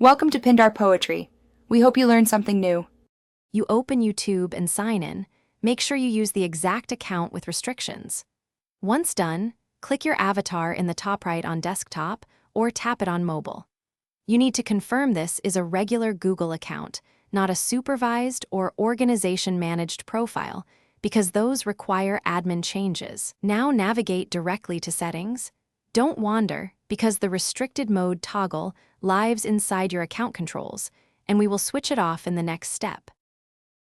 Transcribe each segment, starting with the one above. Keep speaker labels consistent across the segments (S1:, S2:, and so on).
S1: Welcome to Pindar Poetry. We hope you learned something new.
S2: You open YouTube and sign in. Make sure you use the exact account with restrictions. Once done, click your avatar in the top right on desktop or tap it on mobile. You need to confirm this is a regular Google account, not a supervised or organization-managed profile, because those require admin changes. Now navigate directly to Settings. Don't wander, because the restricted mode toggle lives inside your account controls, and we will switch it off in the next step.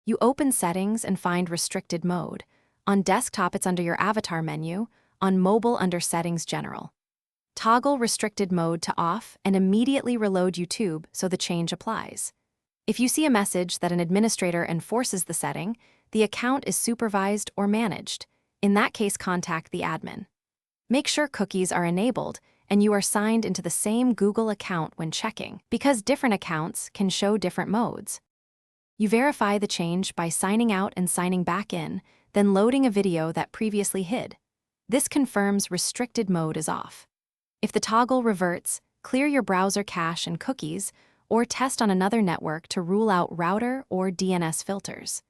S2: You open Settings and find Restricted Mode. On desktop, it's under your avatar menu, on mobile under Settings General. Toggle Restricted Mode to off and immediately reload YouTube so the change applies. If you see a message that an administrator enforces the setting, the account is supervised or managed. In that case, contact the admin. Make sure cookies are enabled and you are signed into the same Google account when checking, because different accounts can show different modes. You verify the change by signing out and signing back in, then loading a video that previously hid. This confirms restricted mode is off. If the toggle reverts, clear your browser cache and cookies, or test on another network to rule out router or DNS filters.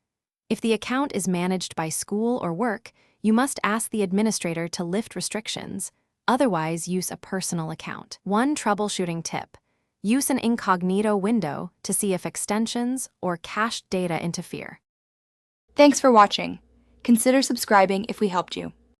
S2: If the account is managed by school or work, you must ask the administrator to lift restrictions, otherwise use a personal account. One troubleshooting tip: use an incognito window to see if extensions or cached data interfere.
S1: Thanks for watching. Consider subscribing if we helped you.